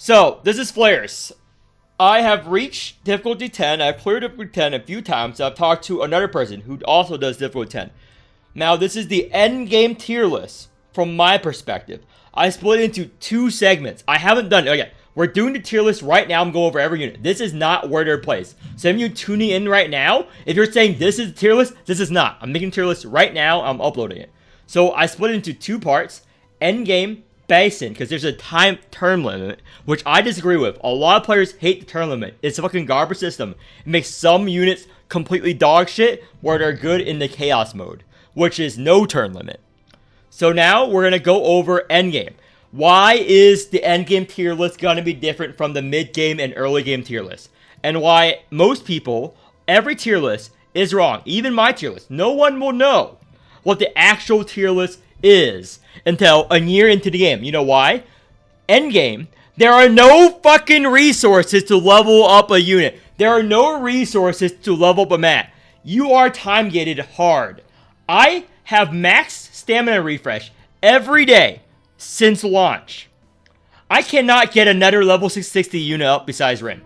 So, this is Flares. I have reached difficulty 10. I've cleared difficulty 10 a few times. I've talked to another person who also does difficulty 10. Now, this is the endgame tier list from my perspective. I split it into two segments. I haven't done it. Okay, we're doing the tier list right now. I'm going over every unit. This is not where they're placed. So if you're tuning in right now, if you're saying this is the tier list, this is not. I'm making a tier list right now. I'm uploading it. So I split it into two parts. Endgame, basin, because there's a turn limit, which I disagree with. A lot of players hate the turn limit. It's a fucking garbage system. It makes some units completely dog shit where they're good in the chaos mode, which is no turn limit. So now we're going to go over endgame. Why is the endgame tier list going to be different from the mid-game and early game tier list? And why most people, every tier list is wrong. Even my tier list. No one will know what the actual tier list is until a year into the game. You know why? Endgame, there are no fucking resources to level up a unit. There are no resources to level up a mat. You are time gated hard. I have max stamina refresh every day since launch. I cannot get another level 660 unit up besides Rin.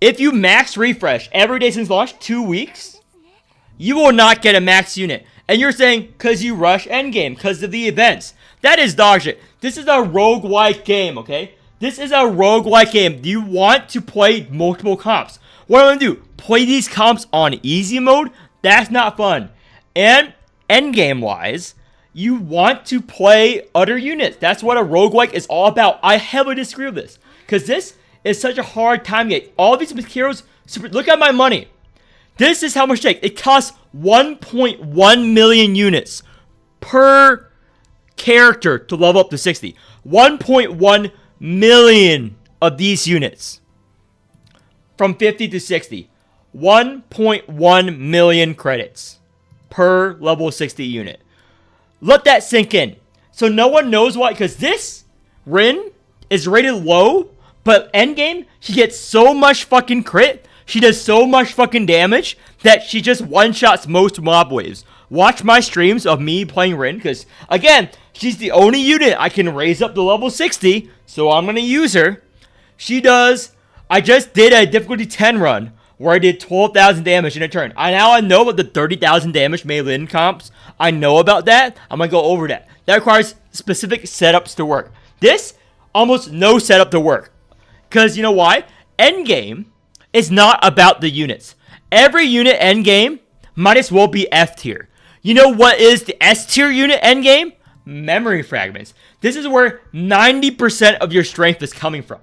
If you max refresh every day since launch, 2 weeks, you will not get a max unit. And you're saying, because you rush endgame, because of the events. That is dog shit. This is a roguelike game, okay? This is a roguelike game. Do you want to play multiple comps? What am I going to do? Play these comps on easy mode? That's not fun. And endgame wise, you want to play other units. That's what a roguelike is all about. I heavily disagree with this. Because this is such a hard time game. All these materials, look at my money. This is how much it takes. It costs 1.1 million units per character to level up to 60. 1.1 million of these units. From 50 to 60. 1.1 million credits per level 60 unit. Let that sink in. So no one knows why, because this Rin is rated low, but endgame, she gets so much fucking crit, she does so much fucking damage, that she just one-shots most mob waves. Watch my streams of me playing Rin, because, again, she's the only unit I can raise up to level 60, so I'm going to use her. She does, I just did a difficulty 10 run, where I did 12,000 damage in a turn. I know about the 30,000 damage Meilin comps. I know about that. I'm going to go over that. That requires specific setups to work. This, almost no setup to work. Because, you know why? Endgame is not about the units. Every unit endgame might as well be F tier. You know what is the S tier unit endgame? Memory fragments. This is where 90% of your strength is coming from.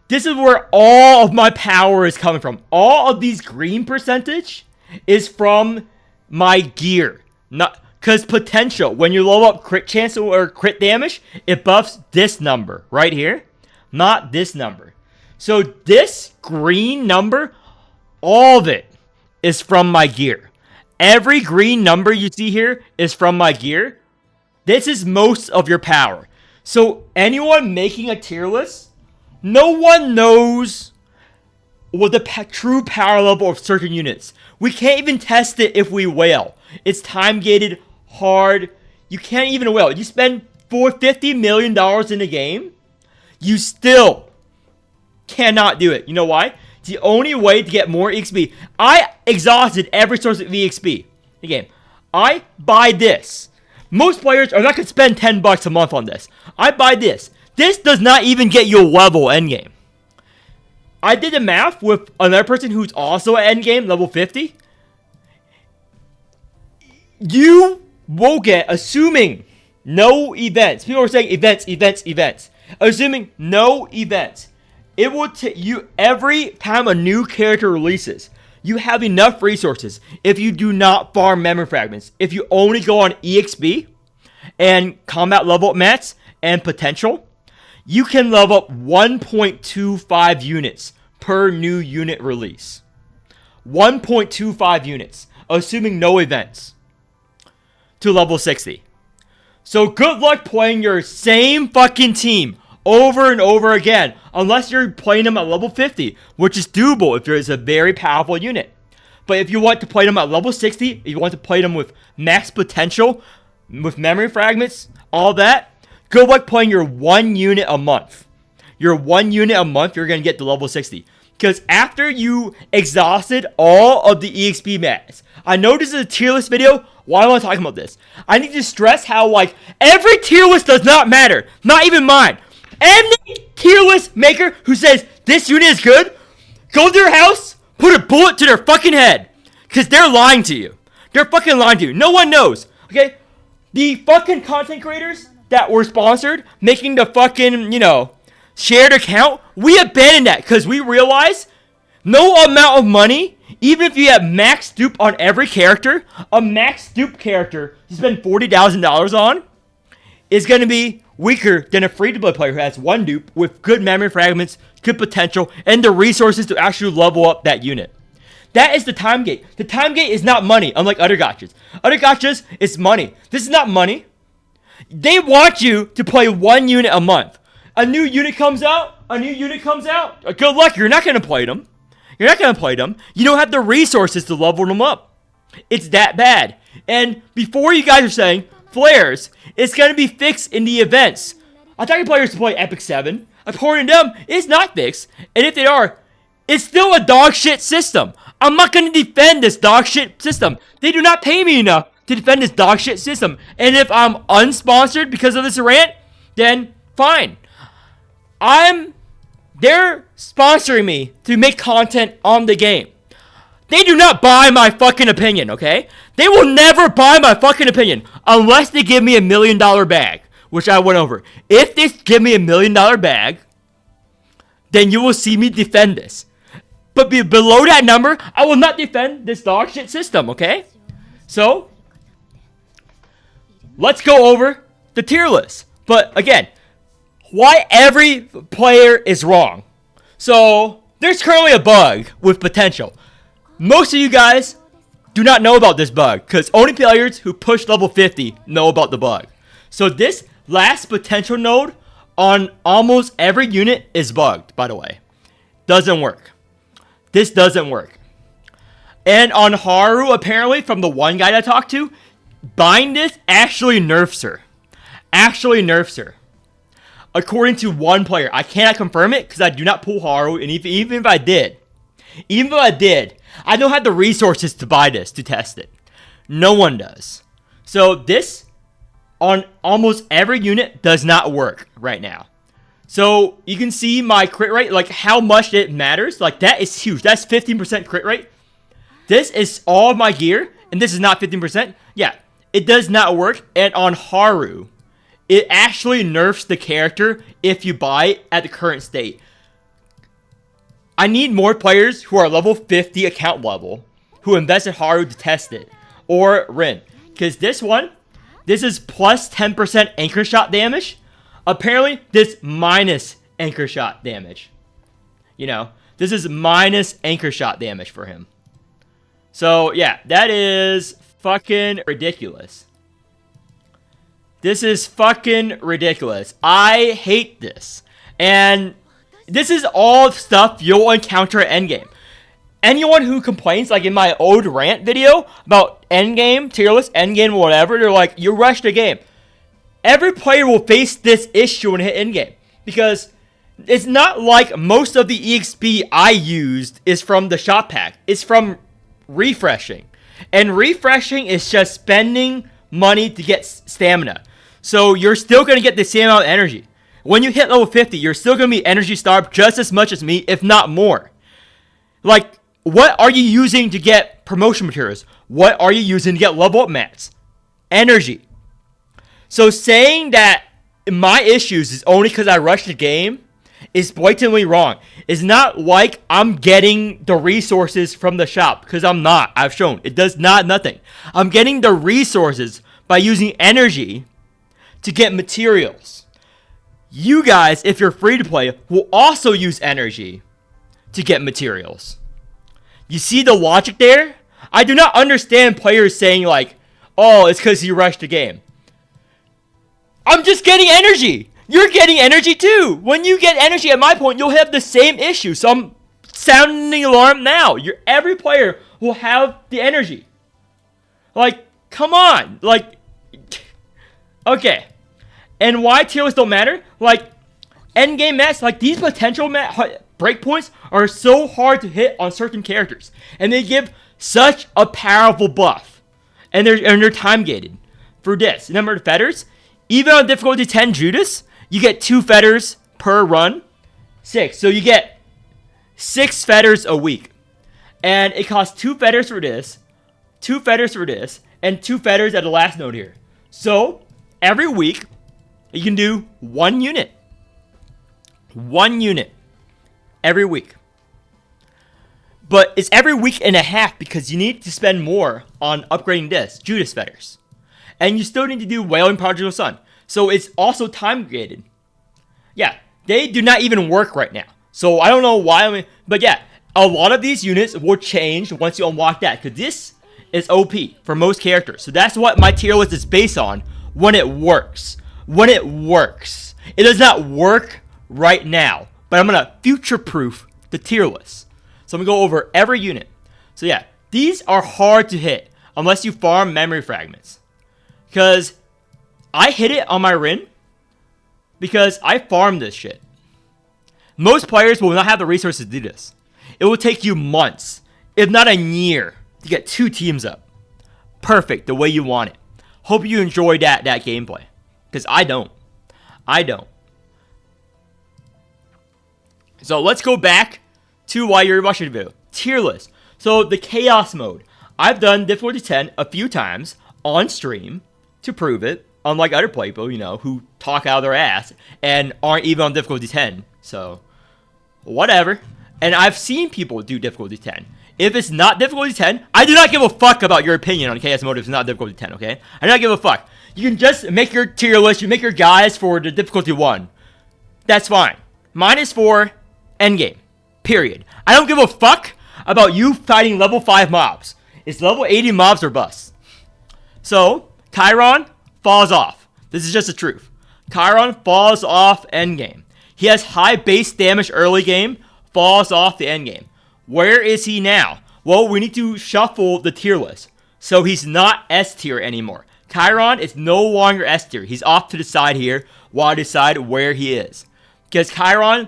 This is where all of my power is coming from. All of these green percentage is from my gear. Not because potential, when you level up crit chance or crit damage, it buffs this number right here, not this number. So this green number, all of it is from my gear. Every green number you see here is from my gear. This is most of your power. So anyone making a tier list, no one knows what the true power level of certain units. We can't even test it if we whale. It's time gated, hard. You can't even whale. You spend $50 million in a game, you still cannot do it. You know why? It's the only way to get more EXP. I exhausted every source of EXP in the game. I buy this. Most players are not going to spend $10 a month on this. I buy this. This does not even get you a level endgame. I did the math with another person who's also at endgame, level 50. You will get, assuming no events. People are saying events. Assuming no events. It will take you, every time a new character releases, you have enough resources if you do not farm memory fragments. If you only go on EXP and combat level up mats and potential, you can level up 1.25 units per new unit release. 1.25 units, assuming no events, to level 60. So good luck playing your same fucking team over and over again, unless you're playing them at level 50, which is doable if there's a very powerful unit. But if you want to play them at level 60, if you want to play them with max potential, with memory fragments, all that, good luck playing your one unit a month. Your 1 unit a month, you're going to get to level 60. Because after you exhausted all of the EXP mats, I know this is a tier list video. Why am I talking about this? I need to stress how, like, every tier list does not matter. Not even mine. Any tier list maker who says this unit is good, go to their house, put a bullet to their fucking head. Because they're lying to you. They're fucking lying to you. No one knows. Okay? The fucking content creators that were sponsored, making the fucking, shared account, we abandoned that because we realized no amount of money, even if you have max dupe on every character, a max dupe character you spend $40,000 on is going to be weaker than a free-to-play player who has 1 dupe with good memory fragments, good potential, and the resources to actually level up that unit. That is the time gate. The time gate is not money, unlike other gachas. Other gachas, it's money. This is not money. They want you to play 1 unit a month. A new unit comes out. Good luck. You're not going to play them. You don't have the resources to level them up. It's that bad. And before you guys are saying, flares, it's going to be fixed in the events. I thought your players to play Epic 7. According to them, it's not fixed. And if they are, it's still a dog shit system. I'm not going to defend this dog shit system. They do not pay me enough to defend this dog shit system. And if I'm unsponsored because of this rant, then fine. They're sponsoring me to make content on the game. They do not buy my fucking opinion, okay? They will never buy my fucking opinion unless they give me $1 million bag, which I went over. If they give me $1 million bag, then you will see me defend this. But below that number, I will not defend this dog shit system, okay? So, let's go over the tier list. But again, why every player is wrong. So, there's currently a bug with potential. Most of you guys do not know about this bug, because only players who push level 50 know about the bug. So this last potential node on almost every unit is bugged, by the way. Doesn't work. This doesn't work. And on Haru, apparently, from the one guy I talked to, buying this actually nerfs her. According to one player. I cannot confirm it because I do not pull Haru, and even if I did, I don't have the resources to buy this, to test it. No one does. So this, on almost every unit, does not work right now. So you can see my crit rate, like how much it matters. Like that is huge. That's 15% crit rate. This is all of my gear, and this is not 15%. Yeah, it does not work. And on Haru, it actually nerfs the character if you buy it at the current state. I need more players who are level 50 account level who invest in Haru to test it. Or Rin. Because this is plus 10% anchor shot damage. Apparently, this minus anchor shot damage. This is minus anchor shot damage for him. So, yeah, that is fucking ridiculous. This is fucking ridiculous. I hate this. And this is all stuff you'll encounter at Endgame. Anyone who complains, like in my old rant video about Endgame, tier list, Endgame, whatever, they're like, you rushed the game. Every player will face this issue when it hit Endgame. Because it's not like most of the EXP I used is from the shop pack. It's from refreshing. And refreshing is just spending money to get stamina. So you're still going to get the same amount of energy. When you hit level 50, you're still going to be energy starved just as much as me, if not more. Like, what are you using to get promotion materials? What are you using to get level up mats? Energy. So saying that my issues is only because I rushed the game is blatantly wrong. It's not like I'm getting the resources from the shop, because I'm not. I've shown. It does nothing. I'm getting the resources by using energy to get materials. You guys, if you're free to play, will also use energy to get materials. You see the logic there? I do not understand players saying like, oh, it's because you rushed the game. I'm just getting energy. You're getting energy too. When you get energy at my point, you'll have the same issue. So I'm sounding the alarm now. Every player will have the energy. Like, come on. Like, okay. And why tier lists don't matter? Like, Endgame max, like these potential breakpoints are so hard to hit on certain characters, and they give such a powerful buff, and they're time gated for this. Number of feathers, even on difficulty 10 Judas, you get 2 feathers per run, 6. So you get 6 feathers a week, and it costs 2 feathers for this, 2 feathers for this, and 2 feathers at the last node here. So every week you can do 1 unit. 1 unit every week. But it's every week and a half because you need to spend more on upgrading this, Judas Feathers. And you still need to do Wailing Prodigal Son. So it's also time gated. Yeah, they do not even work right now. So I don't know why, but yeah, a lot of these units will change once you unlock that. Because this is OP for most characters. So that's what my tier list is based on when it works. When it works. It does not work right now, but I'm gonna future-proof the tier list. So I'm gonna go over every unit. So yeah, these are hard to hit unless you farm memory fragments. Because I hit it on my Rin because I farmed this shit. Most players will not have the resources to do this. It will take you months, if not a year, to get 2 teams up. Perfect, the way you want it. Hope you enjoy that gameplay. Because I don't. So let's go back to why you're watching the video. Tier list. So the chaos mode. I've done difficulty 10 a few times on stream to prove it. Unlike other people, who talk out of their ass and aren't even on difficulty 10. So, whatever. And I've seen people do difficulty 10. If it's not difficulty 10, I do not give a fuck about your opinion on chaos mode if it's not difficulty 10, okay? I do not give a fuck. You can just make your tier list, you make your guys for the difficulty 1. That's fine. Mine is for Endgame. Period. I don't give a fuck about you fighting level 5 mobs. It's level 80 mobs or bust. So, Chiron falls off. This is just the truth. Chiron falls off endgame. He has high base damage early game, falls off the endgame. Where is he now? Well, we need to shuffle the tier list. So he's not S tier anymore. Chiron is no longer S tier. He's off to the side here while I decide where he is. Because Chiron,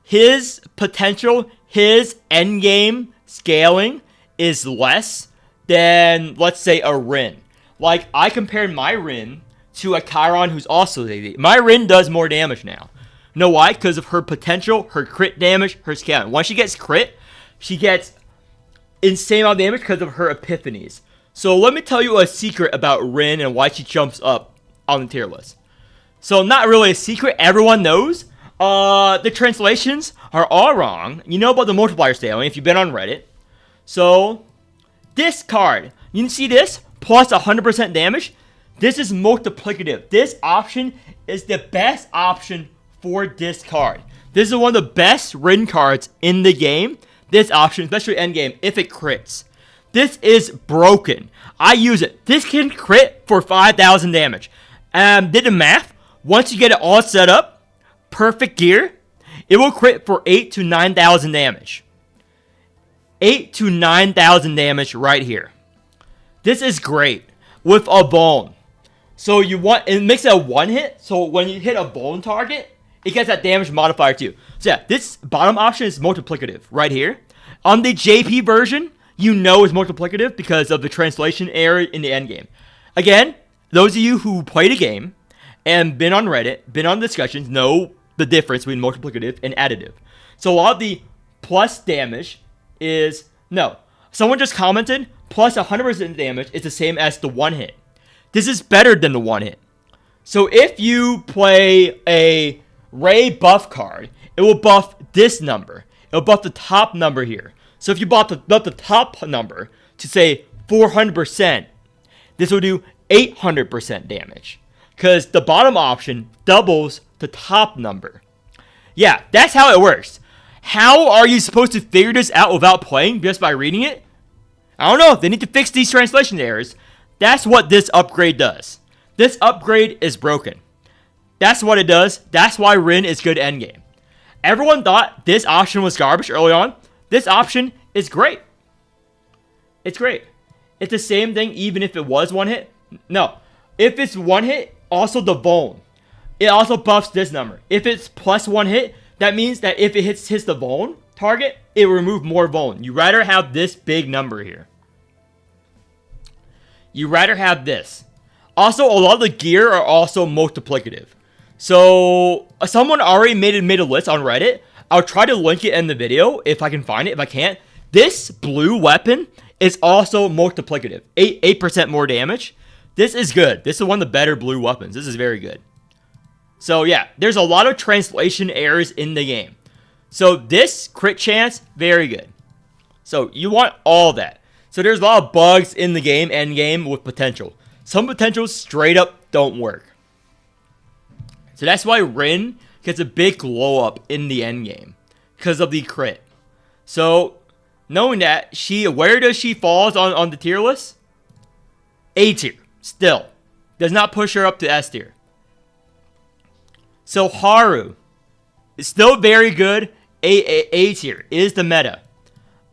his potential, his endgame scaling is less than, let's say, a Rin. Like, I compared my Rin to a Chiron who's also AD. My Rin does more damage now. You know why? Because of her potential, her crit damage, her scaling. Once she gets crit, she gets insane amount of damage because of her epiphanies. So let me tell you a secret about Rin and why she jumps up on the tier list. So not really a secret, everyone knows. The translations are all wrong. You know about the multiplier scaling if you've been on Reddit. So, this card, you can see this, plus 100% damage. This is multiplicative. This option is the best option for this card. This is one of the best Rin cards in the game. This option, especially endgame, if it crits. This is broken. I use it. This can crit for 5,000 damage. Did the math. Once you get it all set up, perfect gear, it will crit for 8,000 to 9,000 damage. 8,000 to 9,000 damage right here. This is great with a bone. So it makes it a one hit. So when you hit a bone target, it gets that damage modifier too. So yeah, this bottom option is multiplicative right here. On the JP version, it's multiplicative because of the translation error in the endgame. Again, those of you who played a game and been on Reddit, been on discussions, know the difference between multiplicative and additive. So a lot of the plus damage is, no. Someone just commented, plus 100% damage is the same as the one hit. This is better than the one hit. So if you play a Ray buff card, it will buff this number. It will buff the top number here. So if you buff the top number to say 400%, this will do 800% damage. Because the bottom option doubles the top number. Yeah, that's how it works. How are you supposed to figure this out without playing just by reading it? I don't know. They need to fix these translation errors. That's what this upgrade does. This upgrade is broken. That's what it does. That's why Rin is good endgame. Everyone thought this option was garbage early on. This option is great. It's great. It's the same thing even if it was one hit. No. If it's one hit, also the bone. it also buffs this number. If it's +1 hit, that means that if it hits the Vuln target, it will remove more Vuln. You rather have this big number here. You rather have this. Also, a lot of the gear are also multiplicative. So, someone already made a list on Reddit. I'll try to link it in the video if I can find it. If I can't, this blue weapon is also multiplicative. 8% more damage. This is good. This is one of the better blue weapons. This is very good. So yeah, there's a lot of translation errors in the game. So this crit chance, very good. So you want all that. So there's a lot of bugs in the game, endgame, with potential. Some potentials straight up don't work. So that's why Rin gets a big glow up in the endgame. Because of the crit. So, knowing that, where does she falls on the tier list? A tier. Still. Does not push her up to S tier. So Haru is still very good. A tier is the meta.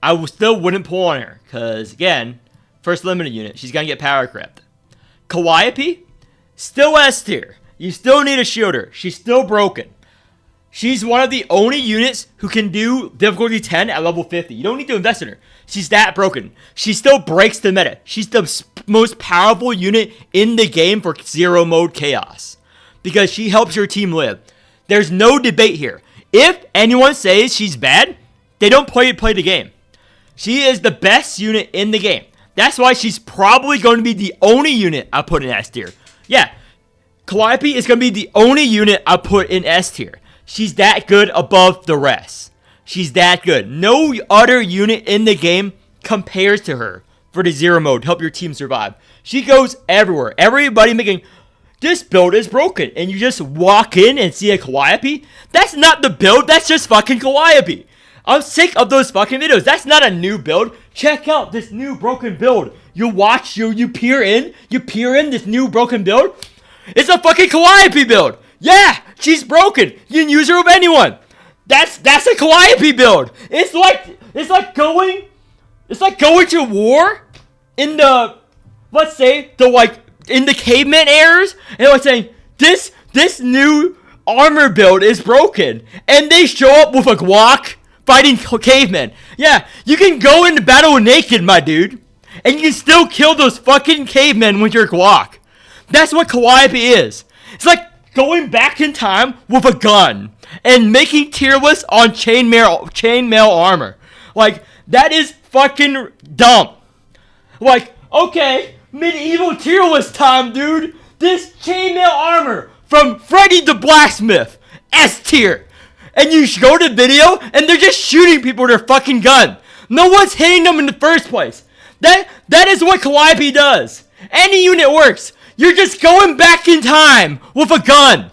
I still wouldn't pull on her. Because, again, first limited unit. She's going to get power crept. Calliope, still S tier. You still need a shielder. She's still broken. She's one of the only units who can do difficulty 10 at level 50. You don't need to invest in her. She's that broken. She still breaks the meta. She's the most powerful unit in the game for zero mode chaos. Because she helps your team live. There's no debate here. If anyone says she's bad, they don't play the game. She is the best unit in the game. That's why she's probably going to be the only unit I put in S tier. Yeah, Calliope is going to be the only unit I put in S tier. She's that good above the rest. She's that good. No other unit in the game compares to her for the zero mode to help your team survive. She goes everywhere. Everybody making, this build is broken. And you just walk in and see a Calliope. That's not the build. That's just fucking Calliope. I'm sick of those fucking videos. That's not a new build. Check out this new broken build. You watch, you peer in this new broken build. It's a fucking Calliope build. Yeah, she's broken. You can use her with anyone. That's a Calliope build. It's like going to war in the, let's say, in the caveman eras, and like saying this new armor build is broken, and they show up with a guac fighting cavemen. Yeah, you can go into battle naked, my dude, and you can still kill those fucking cavemen with your guac. That's what Calliope is. It's like going back in time with a gun and making tier lists on chainmail armor. Like, that is fucking dumb. Like, okay, medieval tier list time, dude. This chainmail armor from Freddy the Blacksmith, S tier. And you go to the video and they're just shooting people with their fucking gun. No one's hitting them in the first place. That is what Calliope does. Any unit works. You're just going back in time with a gun.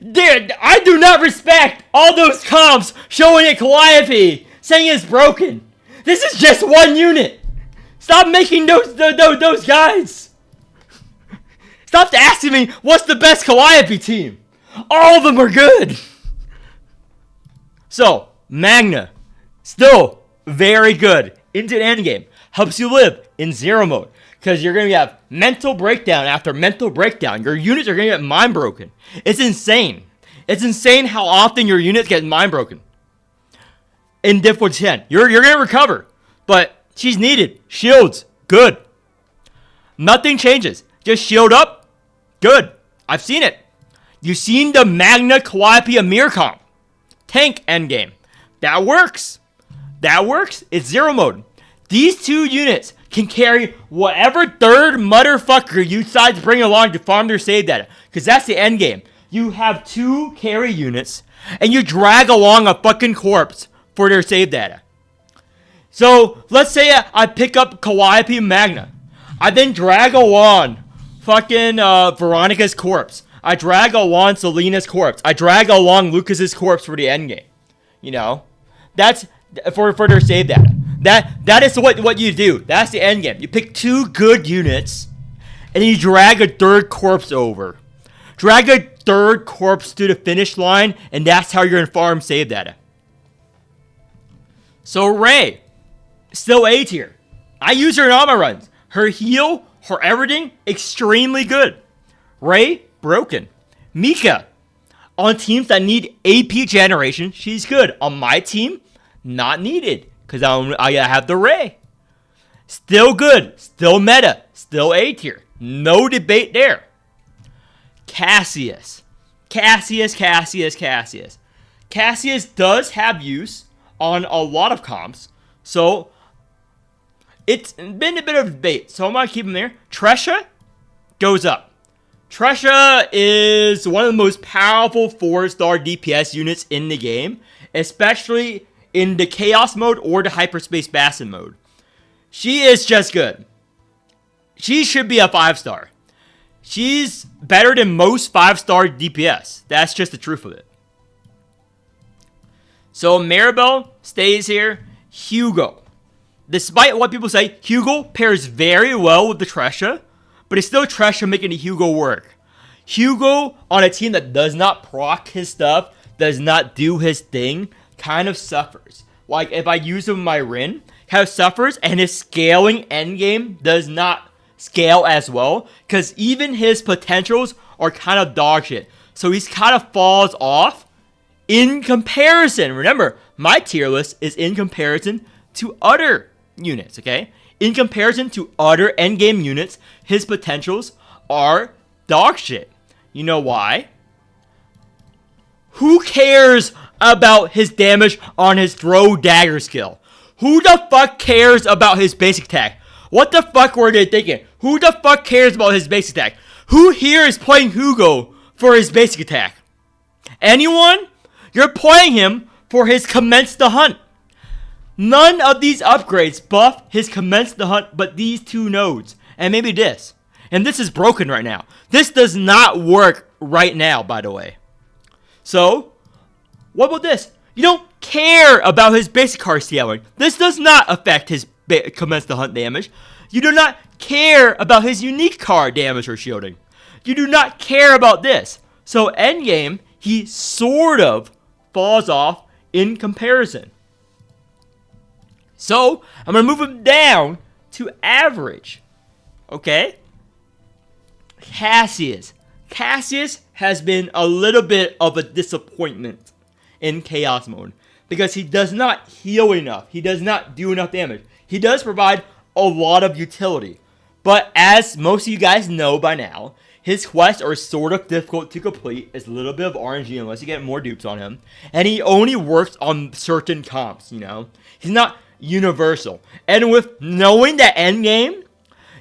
Dude, I do not respect all those comps showing a Calliope saying it's broken. This is just one unit. Stop making those guys. Stop asking me what's the best Calliope team. All of them are good. So, Magna, still very good into an endgame. Helps you live in zero mode. Because you're going to have mental breakdown after mental breakdown. Your units are going to get mind broken. It's insane. It's insane how often your units get mind broken. In difficulty 10. You're going to recover. But she's needed. Shields. Good. Nothing changes. Just shield up. Good. I've seen it. You've seen the Magna Calliope Amir comp. Tank endgame. That works. That works. It's zero mode. These two units can carry whatever third motherfucker you decide to bring along to farm their save data. Because that's the end game. You have two carry units, and you drag along a fucking corpse for their save data. So, let's say I pick up Calliope Magna. I then drag along fucking Veronica's corpse. I drag along Selena's corpse. I drag along Lucas's corpse for the end game. You know? That's for their save data. That is what you do. That's the end game. You pick two good units, and you drag a third corpse over. Drag a third corpse to the finish line, and that's how you're gonna farm save data. So Ray, still A tier. I use her in all my runs. Her heal, her everything, extremely good. Ray, broken. Mika. On teams that need AP generation, she's good. On my team, not needed. Because I have the Ray. Still good. Still meta. Still A tier. No debate there. Cassius. Cassius does have use on a lot of comps. So, it's been a bit of a debate. So, I'm going to keep him there. Tresha goes up. Tresha is one of the most powerful 4-star DPS units in the game, especially in the Chaos mode or the Hyperspace Basin mode. She is just good. She should be a 5-star. She's better than most 5-star DPS. That's just the truth of it. So Maribel stays here. Hugo. Despite what people say, Hugo pairs very well with the Tresha. But it's still Tresha making the Hugo work. Hugo on a team that does not proc his stuff, does not do his thing, kind of suffers. Like if I use him in my Rin, kind of suffers, and his scaling endgame does not scale as well. Because even his potentials are kind of dog shit. So he's kind of falls off in comparison. Remember, my tier list is in comparison to other units, okay? In comparison to other endgame units, his potentials are dog shit. You know why? Who cares about his damage on his throw dagger skill? Who the fuck cares about his basic attack? What the fuck were they thinking? Who the fuck cares about his basic attack? Who here is playing Hugo for his basic attack? Anyone? You're playing him for his commence the hunt. None of these upgrades buff his commence the hunt but these two nodes. And maybe this. And this is broken right now. This does not work right now, by the way. So, what about this? You don't care about his basic card scaling. This does not affect his commence the hunt damage. You do not care about his unique card damage or shielding. You do not care about this. So, endgame, he sort of falls off in comparison. So, I'm going to move him down to average. Okay? Cassius. Cassius has been a little bit of a disappointment in Chaos mode. Because he does not heal enough. He does not do enough damage. He does provide a lot of utility. But as most of you guys know by now, his quests are sort of difficult to complete. It's a little bit of RNG unless you get more dupes on him. And he only works on certain comps, you know? He's not universal. And with knowing that endgame,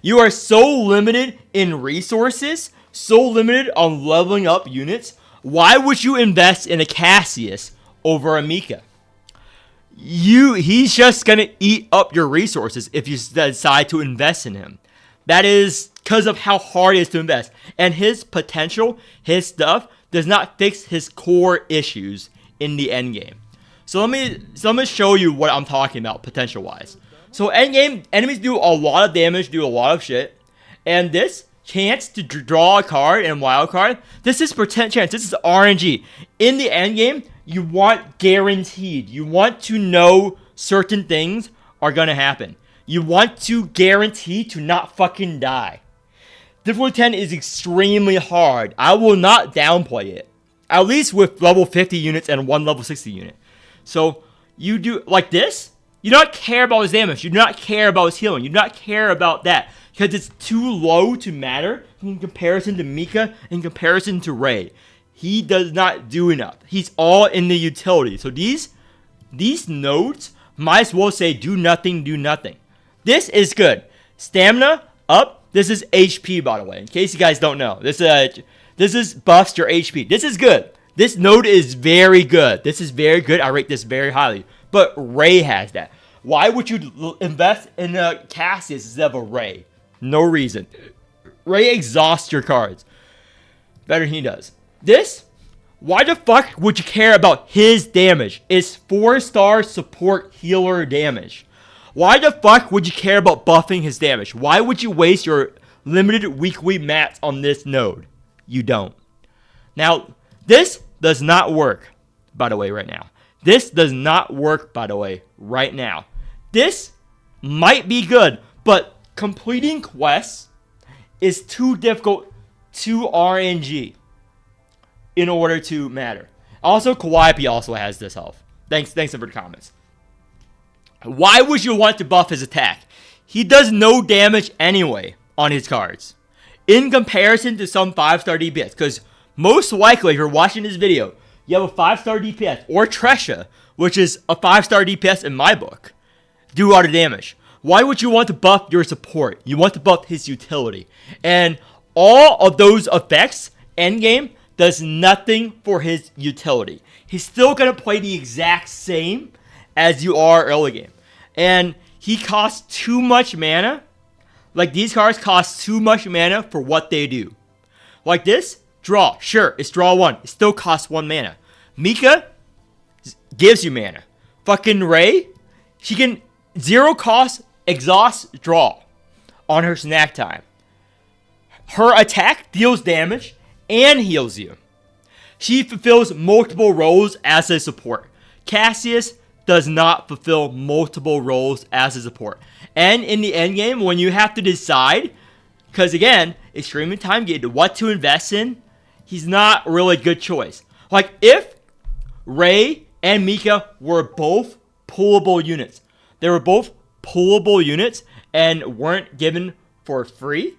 you are so limited in resources, so limited on leveling up units, why would you invest in a Cassius over a Mika? He's just gonna eat up your resources if you decide to invest in him. That is because of how hard it is to invest. And his potential, his stuff, does not fix his core issues in the endgame. So let me show you what I'm talking about potential-wise. So endgame, enemies do a lot of damage, do a lot of shit. And this chance to draw a card and wild card, this is pretend chance. This is RNG. In the endgame, you want guaranteed. You want to know certain things are going to happen. You want to guarantee to not fucking die. Difficulty 10 is extremely hard. I will not downplay it. At least with level 50 units and one level 60 unit. So, you do, like this, you do not care about his damage. You do not care about his healing. You do not care about that. Because it's too low to matter in comparison to Mika, in comparison to Ray. He does not do enough. He's all in the utility. So these nodes might as well say do nothing, do nothing. This is good. Stamina up. This is HP, by the way. In case you guys don't know. This is buffs your HP. This is good. This node is very good. This is very good. I rate this very highly. But Ray has that. Why would you invest in a Cassius instead of a Ray? No reason. Ray exhausts your cards better than he does. This, why the fuck would you care about his damage? It's 4-star support healer damage. Why the fuck would you care about buffing his damage? Why would you waste your limited weekly mats on this node? You don't. Now, this does not work, by the way, right now. This does not work, by the way, right now. This might be good, but completing quests is too difficult to RNG. in order to matter. Also, Kawaipi also has this health. Thanks for the comments. Why would you want to buff his attack? He does no damage anyway on his cards. In comparison to some 5-star DPS. Because most likely, if you're watching this video, you have a 5-star DPS. Or Tresha, which is a 5-star DPS in my book. Do a lot of damage. Why would you want to buff your support? You want to buff his utility. And all of those effects, endgame, does nothing for his utility. He's still going to play the exact same as you are early game. And he costs too much mana. Like, these cards cost too much mana for what they do. Like this, draw. Sure, it's draw 1. It still costs 1 mana. Mika gives you mana. Fucking Ray, she can 0 cost, exhaust, draw on her snack time. Her attack deals damage and heals you. She fulfills multiple roles as a support. Cassius does not fulfill multiple roles as a support. And in the end game, when you have to decide, because again, extremely time gated, what to invest in, he's not really a good choice. Like, if Ray and Mika were both pullable units, they were both pullable units and weren't given for free,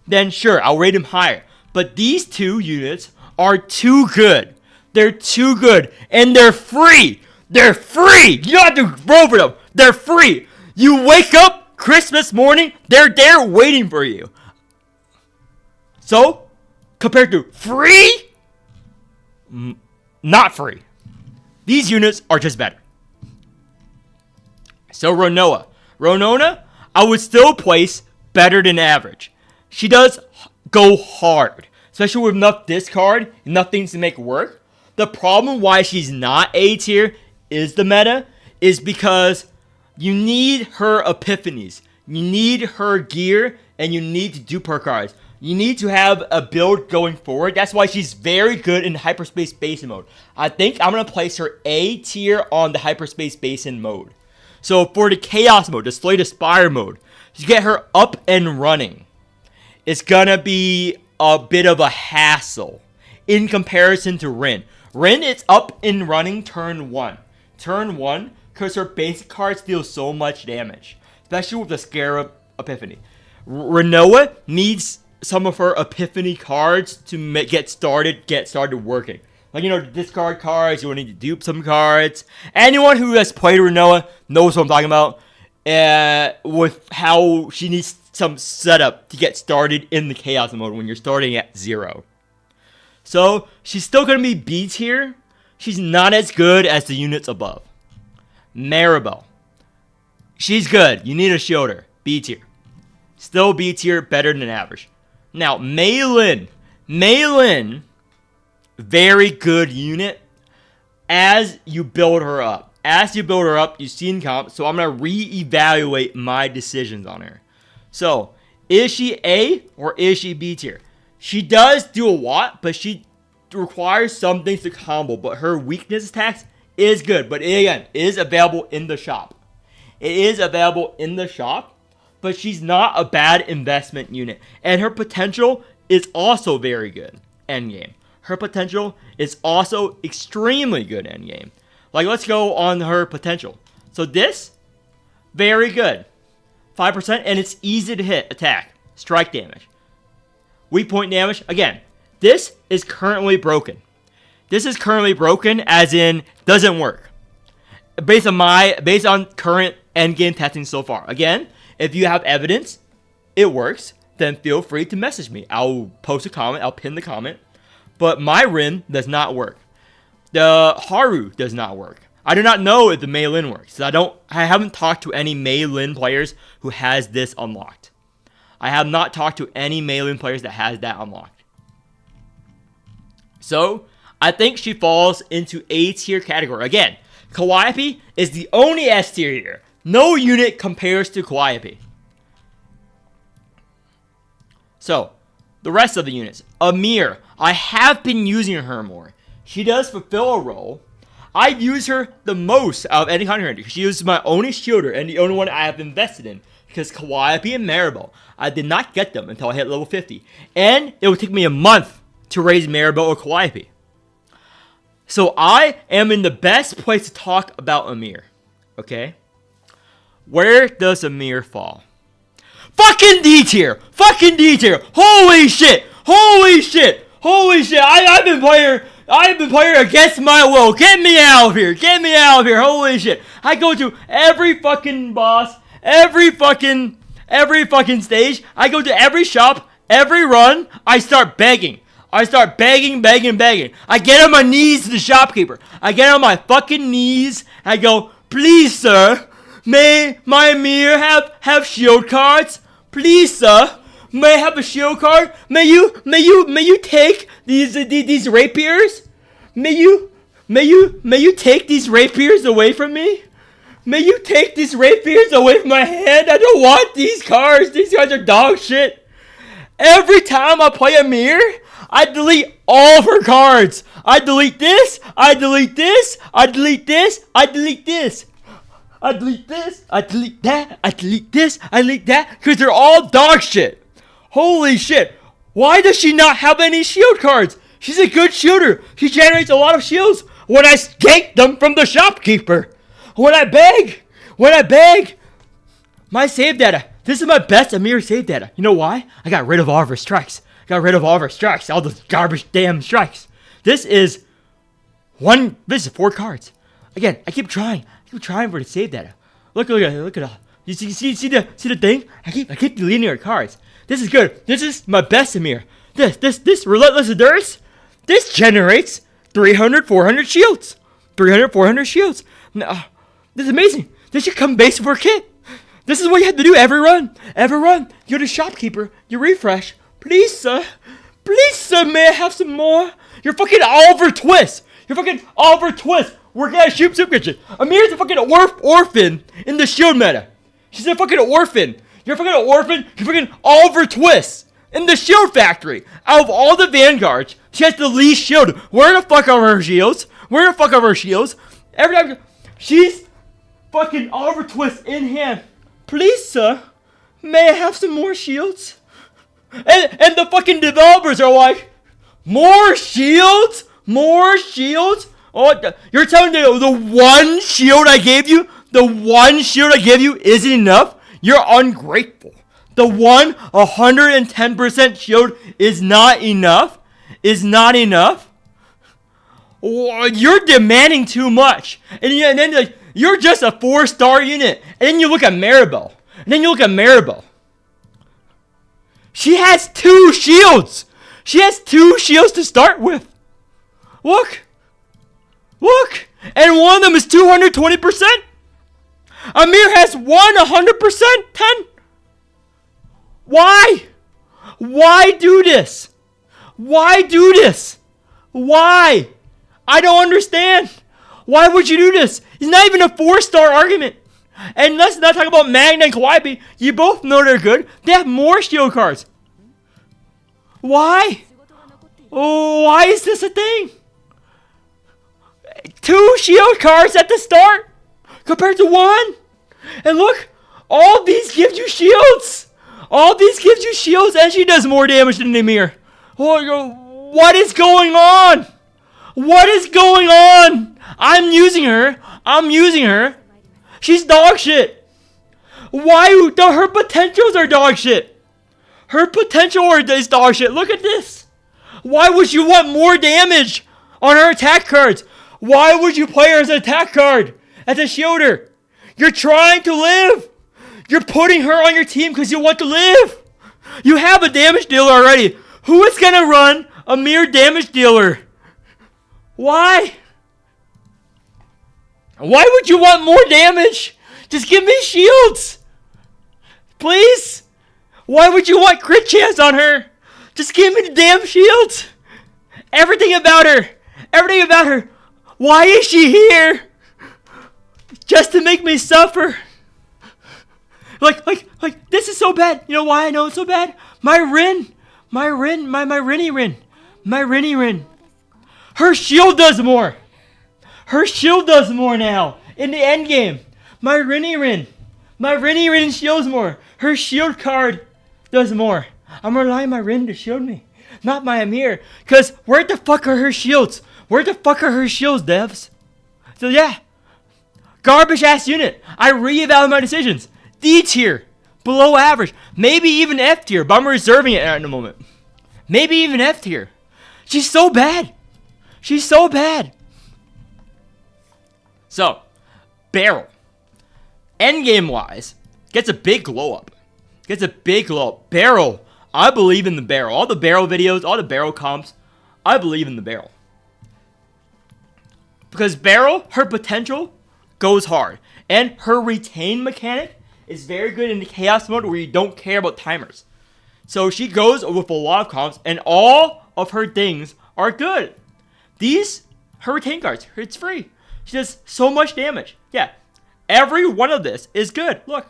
then sure, I'll rate him higher. But these two units are too good. They're too good. And they're free. They're free. You don't have to roll for them. They're free. You wake up Christmas morning, they're there waiting for you. So, compared to free, not free. These units are just better. So, Rinoa. Ronona, I would still place better than average. She does go hard, especially with enough discard, enough things to make work. The problem why she's not A tier is the meta, is because you need her epiphanies. You need her gear, and you need to dupe her cards. You need to have a build going forward. That's why she's very good in Hyperspace Basin mode. I think I'm going to place her A tier on the Hyperspace Basin mode. So for the Chaos mode, the Slay the Spire mode, to get her up and running, it's going to be a bit of a hassle in comparison to Rin. Rin, it's up and running turn 1. Turn 1, because her basic cards deal so much damage, especially with the Scarab Epiphany. Rinoa needs some of her Epiphany cards to get started working. Like, the discard cards, you will need to dupe some cards. Anyone who has played Rinoa knows what I'm talking about. With how she needs some setup to get started in the Chaos mode when you're starting at 0. So, she's still going to be B tier. She's not as good as the units above. Maribel. She's good. You need a shield her. B tier. Still B tier, better than average. Now, Mei Lin. Mei Lin, very good unit as you build her up. As you build her up, you've seen comp, so I'm going to reevaluate my decisions on her. So, is she A or is she B tier? She does do a lot, but she requires some things to combo. But her weakness attacks is good. But again, it is available in the shop. It is available in the shop, but she's not a bad investment unit. And her potential is also very good endgame. Her potential is also extremely good endgame. Like, let's go on her potential. So this, very good. 5%, and it's easy to hit, attack, strike damage. Weak point damage, again, this is currently broken. This is currently broken as in doesn't work. Based on current endgame testing so far. Again, if you have evidence, it works, then feel free to message me. I'll post a comment, I'll pin the comment. But my Rin does not work. The Haru does not work. I do not know if the Mei Lin works. I haven't talked to any Mei Lin players who has this unlocked. I have not talked to any Mei Lin players that has that unlocked. So, I think she falls into A tier category. Again, Calliope is the only S tier here. No unit compares to Calliope. So, the rest of the units. Amir, I have been using her more. She does fulfill a role. I use her the most out of any hunter because she is my only shielder and the only one I have invested in. because Calliope and Maribel, I did not get them until I hit level 50. And it would take me a month to raise Maribel or Calliope. So I am in the best place to talk about Amir. Okay? Where does Amir fall? Fucking D tier! Fucking D tier! Holy shit! Holy shit! Holy shit! I've been playing against my will. Get me out of here! Get me out of here! Holy shit! I go to every fucking boss, every fucking stage. I go to every shop, every run. I start begging. I start begging. I get on my knees to the shopkeeper. I get on my fucking knees. I go, please, sir, may my Amir have shield cards? Please, sir, may I have a shield card? May you take these rapiers? May you take these rapiers away from me? May you take these rapiers away from my hand? I don't want these cards. These cards are dog shit. Every time I play Amir, I delete all of her cards. I delete this. I delete this. I delete this. I delete this. I delete this. I delete that. I delete this. I delete that. Because they're all dog shit. Holy shit. Why does she not have any shield cards? She's a good shooter. She generates a lot of shields when I take them from the shopkeeper. When I beg. My save data. This is my best Amir save data. You know why? I got rid of all of her strikes. All the garbage damn strikes. This is 4 cards. Again, I keep trying for the save data. Look at it. You see the thing? I keep deleting her cards. This is good. This is my best Amir. This Relentless Endurance, this generates 300, 400 shields. 300, 400 shields. This is amazing. This should come base for a kit. This is what you have to do every run. You're the shopkeeper. You refresh. Please, sir, may I have some more? You're fucking Oliver Twist. We're gonna shoot subscription. Amir's a fucking orphan in the shield meta. She's a fucking orphan. You're a fucking orphan. You're fucking Oliver Twist in the shield factory. Out of all the vanguards, she has the least shield. Where the fuck are her shields? Every time she's fucking Oliver Twist in hand. Please, sir, may I have some more shields? And the fucking developers are like, more shields? Oh, you're telling me the one shield I gave you isn't enough? You're ungrateful. The 110% shield is not enough? Oh, you're demanding too much. And then like, you're just a 4-star unit. And then you look at Maribel. She has 2 shields. To start with. Look. And one of them is 220%. Amir has 100%. 10. Why? Why do this? Why? I don't understand. Why would you do this? It's not even a 4-star argument. And let's not talk about Magna and Calliope. You both know they're good. They have more shield cards. Why? Oh, why is this a thing? 2 shield cards at the start compared to 1. And look, all these give you shields. And she does more damage than Amir. What is going on? I'm using her. She's dog shit. Why? Her potentials are dog shit. Is dog shit. Look at this. Why would you want more damage on her attack cards? Why would you play her as an attack card? As a shielder? You're trying to live. You're putting her on your team because you want to live. You have a damage dealer already. Who is going to run a mere damage dealer? Why? Why would you want more damage? Just give me shields. Please? Why would you want crit chance on her? Just give me the damn shields. Everything about her. Why is she here? Just to make me suffer. Like, this is so bad. You know why I know it's so bad? My Rin. Her shield does more. Now in the end game. My Rin. My Rin shields more. Her shield card does more. I'm relying on my Rin to shield me, not my Amir. Cause where the fuck are her shields? Where the fuck are her shields, devs? So yeah, garbage ass unit. I reevaluate my decisions. D tier, below average, maybe even F tier, but I'm reserving it at the moment. Maybe even F tier. She's so bad. She's so bad. So, Barrel, endgame wise, gets a big glow up. Gets a big glow up. Barrel, I believe in the Barrel. All the Barrel videos, all the Barrel comps, I believe in the Barrel. Because Barrel, her potential goes hard. And her retain mechanic is very good in the chaos mode where you don't care about timers. So she goes with a lot of comps and all of her things are good. Her retain cards, it's free. She does so much damage. Yeah, every one of this is good. Look,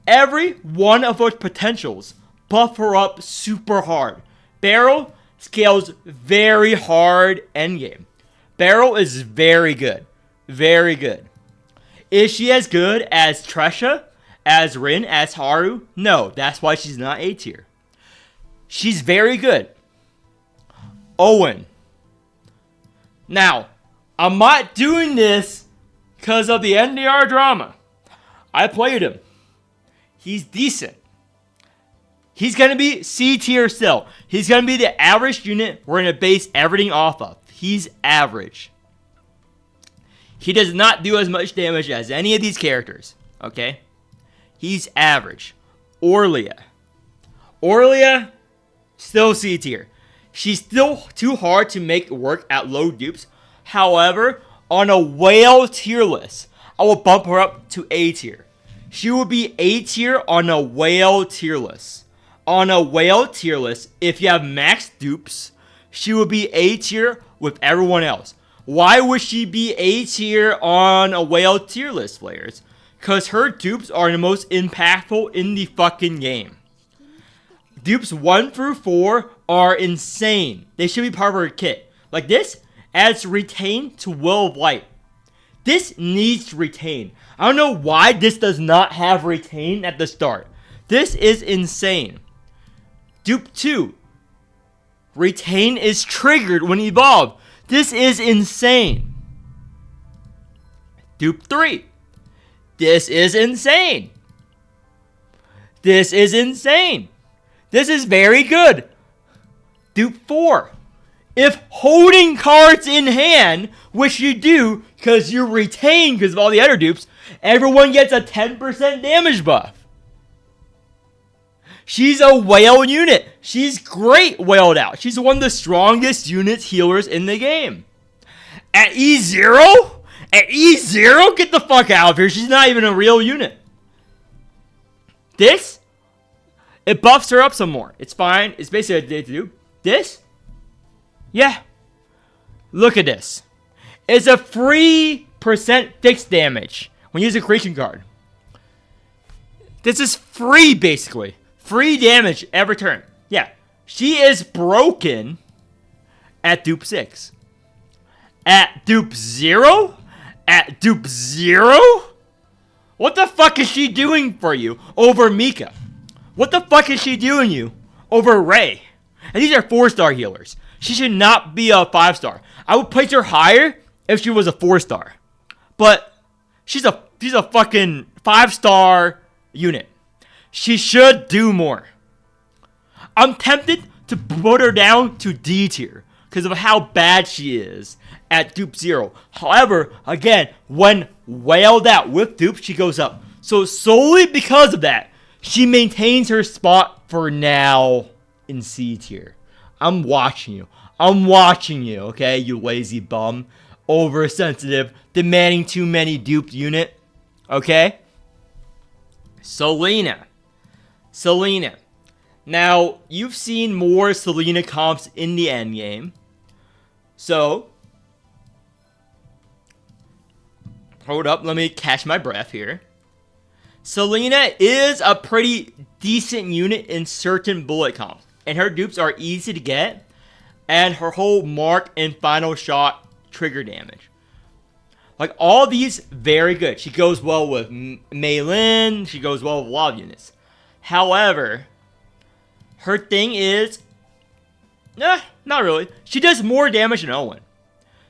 every one of those potentials buff her up super hard. Barrel scales very hard endgame. Barrel is very good. Very good. Is she as good as Tresha, as Rin, as Haru? No, that's why she's not A tier. She's very good. Owen. Now, I'm not doing this because of the NDR drama. I played him. He's decent. He's going to be C tier still. He's going to be the average unit we're going to base everything off of. He's average. He does not do as much damage as any of these characters. Okay? He's average. Orlia, still C tier. She's still too hard to make work at low dupes. However, on a whale tier list, I will bump her up to A tier. She will be A tier on a whale tier list. On a whale tier list, if you have max dupes, she will be A tier with everyone else. Why would she be A tier on a whale tier list, players? Because her dupes are the most impactful in the fucking game. Dupes 1 through 4 are insane. They should be part of her kit. Like this adds retain to Will of Light. This needs retain. I don't know why this does not have retain at the start. This is insane. Dupe 2. Retain is triggered when evolved. This is insane. Dupe 3. This is insane. This is insane. This is very good. Dupe 4. If holding cards in hand, which you do because you retain because of all the other dupes, everyone gets a 10% damage buff. She's a whale unit. She's great whaled out. She's one of the strongest units healers in the game. At E0? At E0? Get the fuck out of here. She's not even a real unit. This? It buffs her up some more. It's fine. It's basically a day to do. This? Yeah. Look at this. It's a free percent fixed damage when you use a creation card. This is free, basically. Free damage every turn. Yeah. She is broken at dupe 6. At dupe 0? At dupe 0? What the fuck is she doing for you over Mika? What the fuck is she doing you over Ray? And these are 4-star healers. She should not be a 5-star. I would place her higher if she was a 4-star. But she's a fucking 5-star unit. She should do more. I'm tempted to put her down to D tier because of how bad she is at dupe 0. However, again, when whaled out with dupe, she goes up. So solely because of that, she maintains her spot for now in C tier. I'm watching you. I'm watching you, okay, you lazy bum. Oversensitive, demanding too many duped unit. Okay? Selena. Now, you've seen more Selena comps in the endgame. So, hold up, let me catch my breath here. Selena is a pretty decent unit in certain bullet comps. And her dupes are easy to get. And her whole mark and final shot trigger damage. Like, all these, very good. She goes well with Mei Lin. She goes well with a lot of units. However, her thing is, not really. She does more damage than Owen.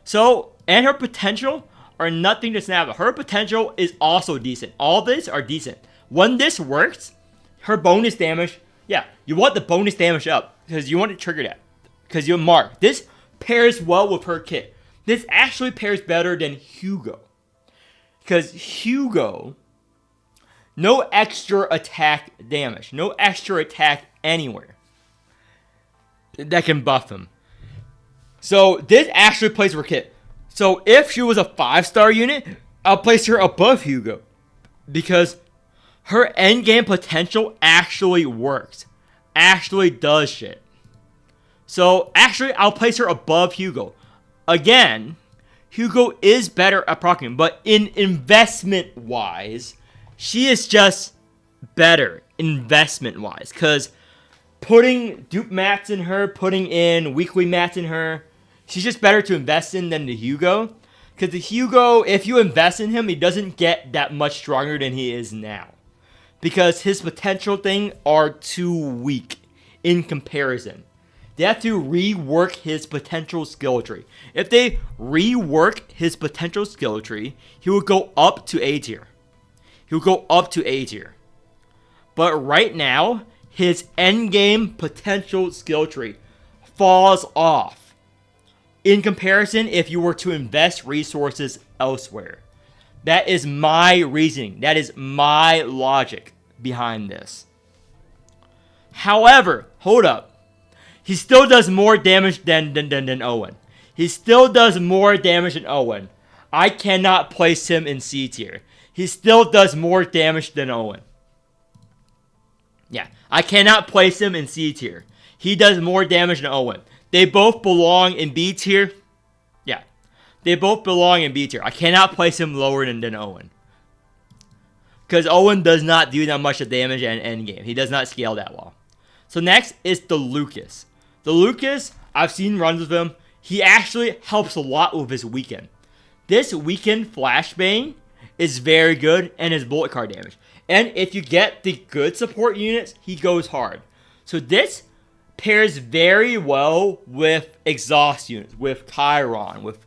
So, and her potential are nothing to snap at. Her potential is also decent. All these are decent. When this works, her bonus damage, yeah, you want the bonus damage up because you want to trigger that. Because you mark. This pairs well with her kit. This actually pairs better than Hugo. Because Hugo, no extra attack damage. No extra attack anywhere that can buff him. So this actually plays her kit. So if she was a 5-star unit, I'll place her above Hugo. Because her endgame potential actually works. Actually does shit. So actually, I'll place her above Hugo. Again, Hugo is better at proccing, but in investment-wise, she is just better investment-wise. Because putting dupe mats in her, putting in weekly mats in her, she's just better to invest in than the Hugo. Because the Hugo, if you invest in him, he doesn't get that much stronger than he is now. Because his potential thing are too weak in comparison. They have to rework his potential skill tree. If they rework his potential skill tree, he will go up to A tier. He will go up to A tier. But right now, his endgame potential skill tree falls off. In comparison, if you were to invest resources elsewhere. That is my reasoning. That is my logic behind this. However, hold up. He still does more damage than Owen. He still does more damage than Owen. I cannot place him in C tier. He still does more damage than Owen. Yeah, I cannot place him in C tier. He does more damage than Owen. They both belong in B tier. Yeah, they both belong in B tier. I cannot place him lower than Owen. Because Owen does not do that much of damage in endgame. He does not scale that well. So next is the Lucas. The Lucas, I've seen runs with him. He actually helps a lot with his weekend. This weekend flashbang is very good and his bullet card damage. And if you get the good support units, he goes hard. So this pairs very well with exhaust units, with Chiron, with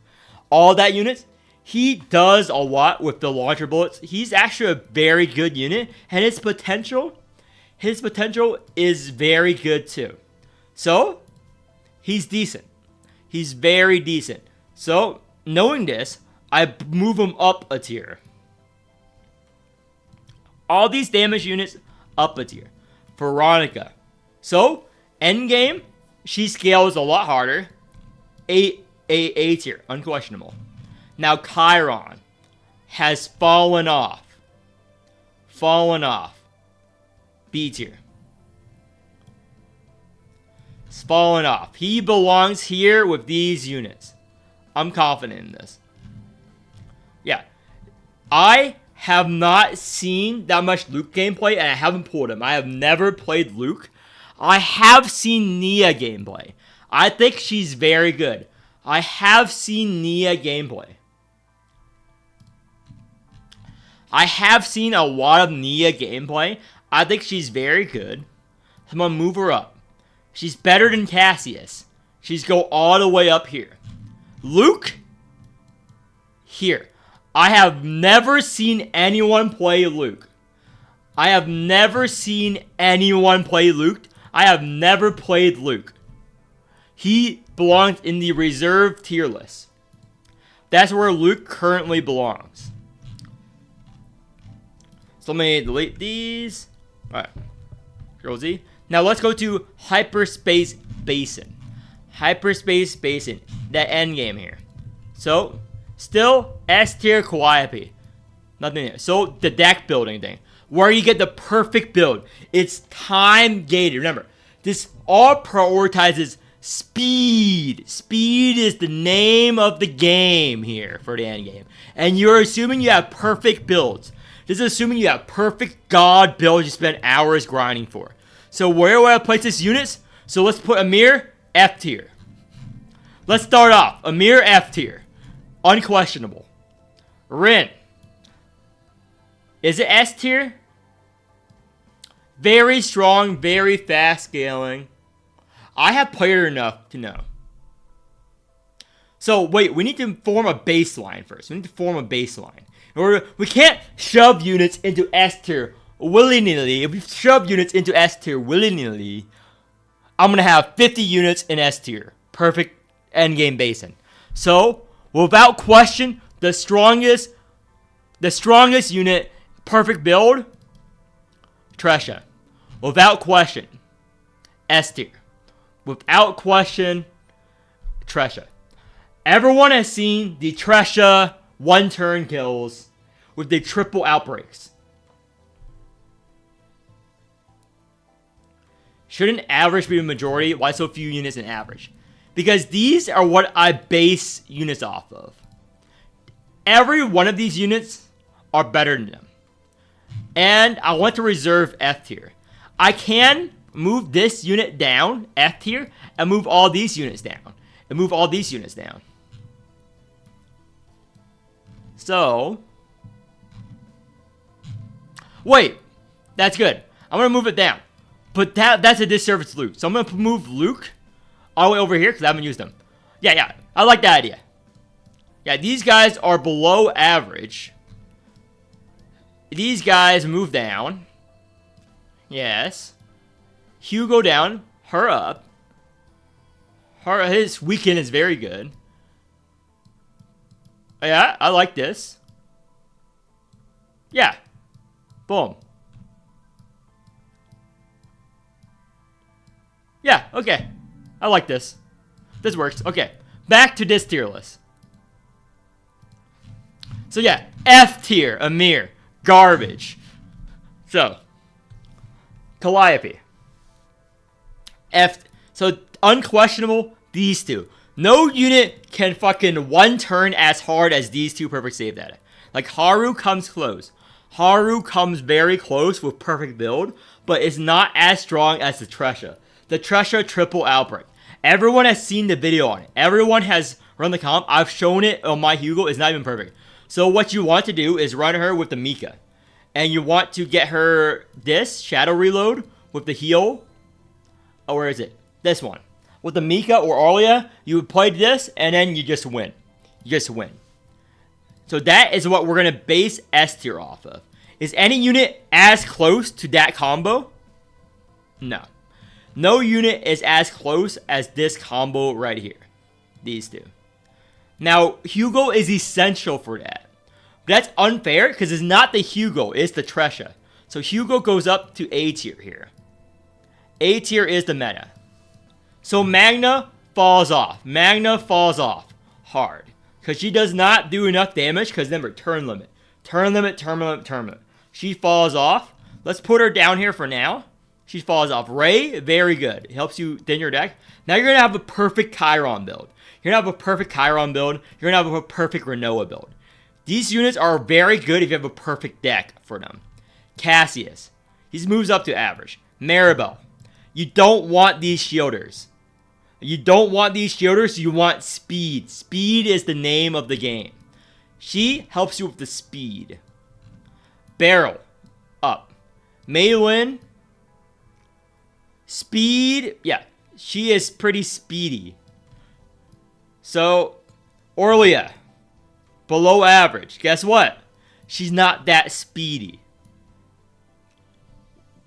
all that units. He does a lot with the launcher bullets. He's actually a very good unit, and his potential is very good too. So, he's decent. He's very decent. So, knowing this, I move him up a tier. All these damage units up a tier. Veronica. So, endgame, she scales a lot harder. A tier, unquestionable. Now, Chiron has fallen off. B tier. It's fallen off. He belongs here with these units. I'm confident in this. Yeah. I have not seen that much Luke gameplay, and I haven't pulled him. I have never played Luke. I have seen Nia gameplay. I think she's very good. I have seen Nia gameplay. I have seen a lot of Nia gameplay. I think she's very good. I'm going to move her up. She's better than Cassius. She's go all the way up here. Luke, here. I have never seen anyone play Luke. I have never played Luke. He belongs in the reserve tier list. That's where Luke currently belongs. So let me delete these. Alright. Control Z. Now let's go to Hyperspace Basin. Hyperspace Basin. That endgame here. So, still S tier Calliope. Nothing there. So, the deck building thing. Where you get the perfect build. It's time gated. Remember, this all prioritizes speed. Speed is the name of the game here for the endgame. And you're assuming you have perfect builds. This is assuming you have perfect god builds you spend hours grinding for. So where will I place this units? So let's put Amir F tier. Let's start off. Amir F tier. Unquestionable. Rin. Is it S tier? Very strong, very fast scaling. I have played her enough to know. So, wait, we need to form a baseline first. We need to form a baseline. We can't shove units into S tier willy-nilly. If we shove units into S tier willy-nilly, I'm going to have 50 units in S tier. Perfect endgame basin. So, without question, the strongest unit, perfect build, Tresha. Without question, S tier. Without question, Tresha. Everyone has seen the Tresha one-turn kills with the triple outbreaks. Shouldn't average be the majority? Why so few units in average? Because these are what I base units off of. Every one of these units are better than them. And I want to reserve F tier. I can move this unit down, F tier, and move all these units down. So, wait, that's good. I'm going to move it down. But that's a disservice to Luke. So I'm going to move Luke all the way over here because I haven't used them. Yeah, I like that idea. Yeah, these guys are below average. These guys move down. Yes. Hugo down, her up. His weekend is very good. Yeah, I like this. Yeah. Boom. Yeah, okay. I like this. This works. Okay. Back to this tier list. So yeah, F tier, Amir. Garbage. So, Calliope. F. So, unquestionable, these two. No unit can fucking one turn as hard as these two perfect save data. Like, Haru comes close. Haru comes very close with perfect build, but it's not as strong as the Tresha. The Tresha triple outbreak. Everyone has seen the video on it. Everyone has run the comp. I've shown it on my Hugo. It's not even perfect. So what you want to do is run her with the Mika. And you want to get her this Shadow Reload with the heal. Oh, where is it? This one. With the Mika or Arlia, you would play this, and then you just win. You just win. So that is what we're going to base S tier off of. Is any unit as close to that combo? No. No unit is as close as this combo right here. These two. Now, Hugo is essential for that. But that's unfair because it's not the Hugo, it's the Tresha. So Hugo goes up to A tier here. A tier is the meta. So Magna falls off. Magna falls off hard. Because she does not do enough damage because remember, turn limit. Turn limit, turn limit, turn limit. She falls off. Let's put her down here for now. She falls off. Ray, very good. It helps you thin your deck. Now you're going to have a perfect Chiron build. You're going to have a perfect Chiron build. You're going to have a perfect Renoa build. These units are very good if you have a perfect deck for them. Cassius. He moves up to average. Maribel. You don't want these shielders. You don't want these shielders. You want speed. Speed is the name of the game. She helps you with the speed. Beryl. Up. Maylin. Speed. Yeah. She is pretty speedy. So, Orlia. Below average. Guess what? She's not that speedy.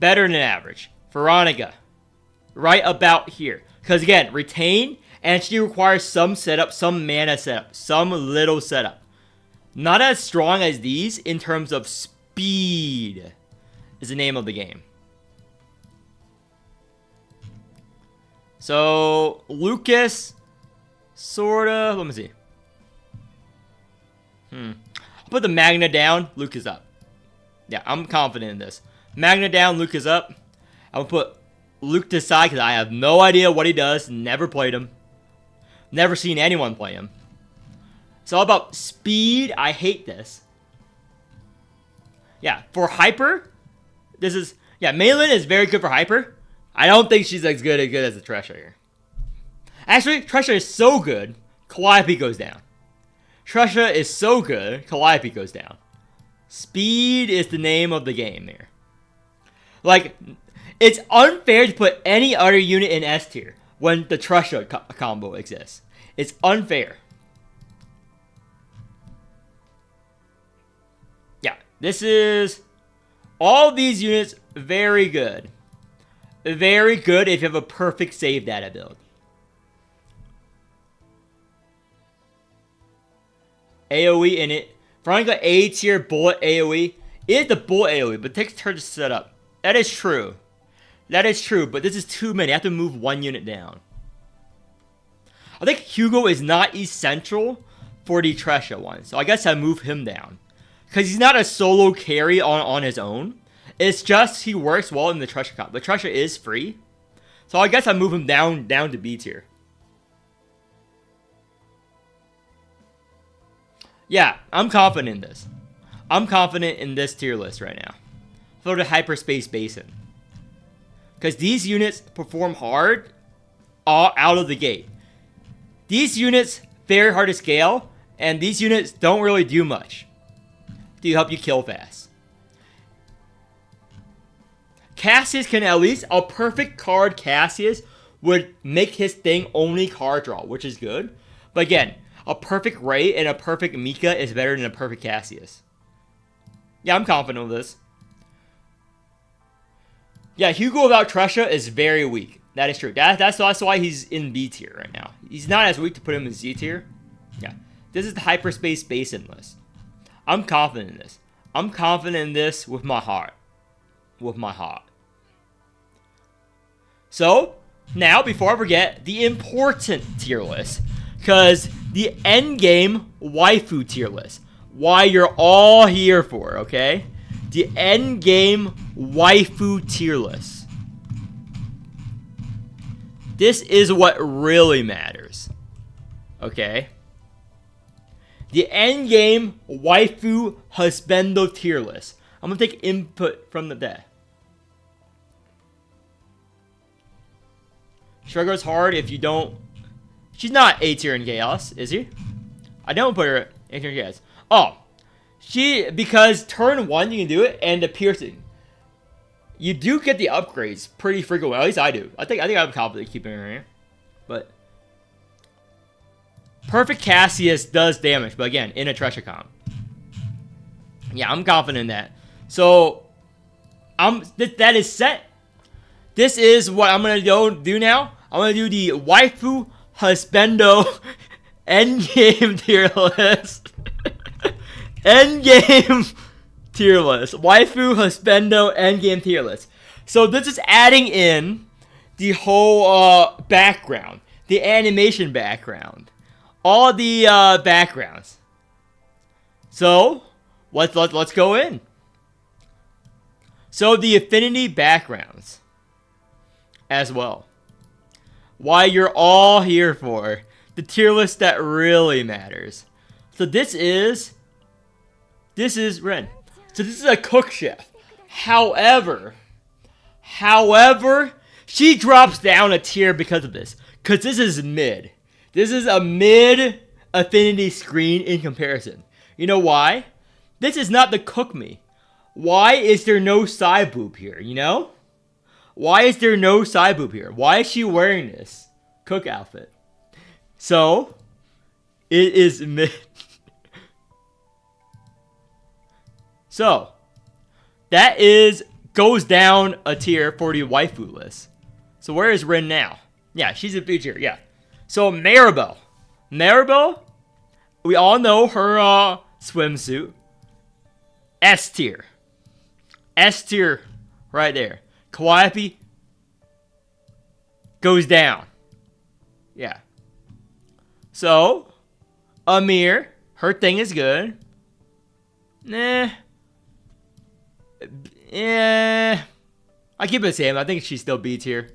Better than average. Veronica. Right about here. Because again, retain, and she requires some setup, some mana setup, some little setup. Not as strong as these in terms of speed is the name of the game. So, Lucas, sorta, let me see. I'll put the Magna down, Luke is up. Yeah, I'm confident in this. Magna down, Luke is up. I'm gonna put Luke to the side because I have no idea what he does. Never played him. Never seen anyone play him. It's all about speed. I hate this. Yeah, for Hyper, this is... Yeah, Maylin is very good for Hyper. I don't think she's as good as the Tresha here. Actually, Tresha is so good, Calliope goes down. Tresha is so good, Calliope goes down. Speed is the name of the game there. Like, it's unfair to put any other unit in S tier when the Tresha combo exists. It's unfair. Yeah, this is... all these units, very good. Very good if you have a perfect save data build. AoE in it. Veronica A tier bullet AoE. It is the bullet AoE, but it takes turns to set up. That is true. That is true, but this is too many. I have to move one unit down. I think Hugo is not essential for the Tresha one, so I guess I move him down. Because he's not a solo carry on his own. It's just he works well in the Tresha comp. But Tresha is free, so I guess I move him down to B tier. Yeah, I'm confident in this. I'm confident in this tier list right now. For the Hyperspace Basin. Because these units perform hard all out of the gate. These units, very hard to scale. And these units don't really do much to help you kill fast. Cassius can at least... a perfect card Cassius would make his thing only card draw, which is good. But again... a perfect Ray and a perfect Mika is better than a perfect Cassius. Yeah, I'm confident of this. Yeah, Hugo without Tresha is very weak. That is true. That's why he's in B tier right now. He's not as weak to put him in Z tier. Yeah. This is the Hyperspace Basin list. I'm confident in this. I'm confident in this with my heart. With my heart. So, now, before I forget, the important tier list. Because the Endgame Waifu tier list. Why you're all here for, okay? The Endgame Waifu tier list. This is what really matters. Okay? The Endgame Waifu husbando tier list. I'm going to take input from the deck. Struggles hard if you don't... she's not A tier in Chaos, is she? I don't put her A tier in Chaos. Oh. Because turn 1 you can do it, and the piercing. You do get the upgrades pretty frequently. At least I do. I think I'm confident keeping her here. But perfect Cassius does damage, but again, in a Tresha comp. Yeah, I'm confident in that. So that is set. This is what I'm gonna do now. I'm gonna do the Waifu husbando endgame tier list. Endgame tier list. Waifu husbando endgame tier list. So this is adding in the whole background, the animation background, all the backgrounds. So let's go in. So the affinity backgrounds as well. Why you're all here for. The tier list that really matters. So this is Ren. So this is a cook chef. However, she drops down a tier because of this. Because this is mid. This is a mid affinity screen in comparison. You know why? This is not the cook me. Why is there no side boob here, you know? Why is there no side boob here? Why is she wearing this cook outfit? So, it is mid. So, that goes down a tier for the waifu list. So where is Rin now? Yeah, she's a B tier, yeah. So Maribel. Maribel, we all know her swimsuit. S tier. S tier right there. Calliope goes down. Yeah. So, Amir, her thing is good. Nah. Yeah. I keep it the same. I think she's still B tier.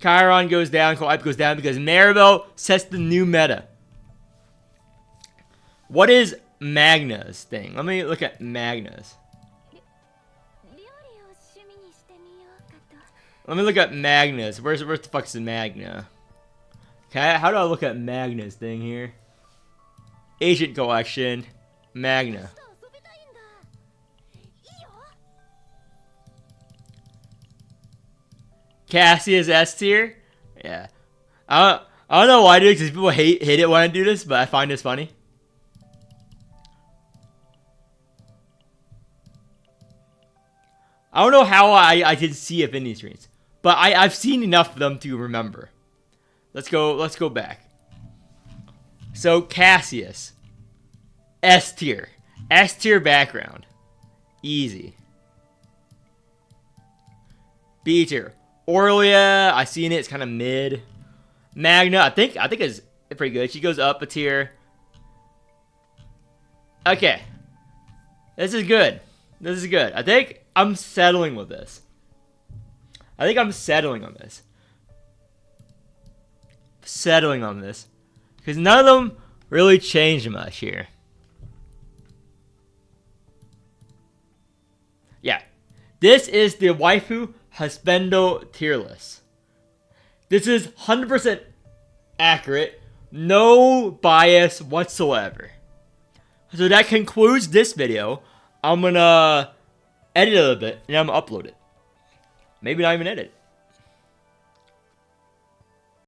Chiron goes down, Calliope goes down because Maribel sets the new meta. What is Magna's thing? Let me look at Magna's. Let me look at Magna's. Where the fuck is Magna? Okay, how do I look at Magna's thing here? Agent Collection, Magna. Cassius S tier? Yeah. I don't know why I do it, because people hate it when I do this, but I find this funny. I don't know how I can see Affinity Screens, but I've seen enough of them to remember. Let's go back. So Cassius, S tier background, easy. B tier, Aurelia, I seen it. It's kind of mid. Magna, I think is pretty good. She goes up a tier. Okay, this is good. This is good. I think I'm settling with this. I think I'm settling on this. Settling on this. Because none of them really changed much here. Yeah. This is the Waifu Husbando tier list. This is 100% accurate. No bias whatsoever. So that concludes this video. I'm gonna edit it a little bit and I'm gonna upload it. Maybe not even edit.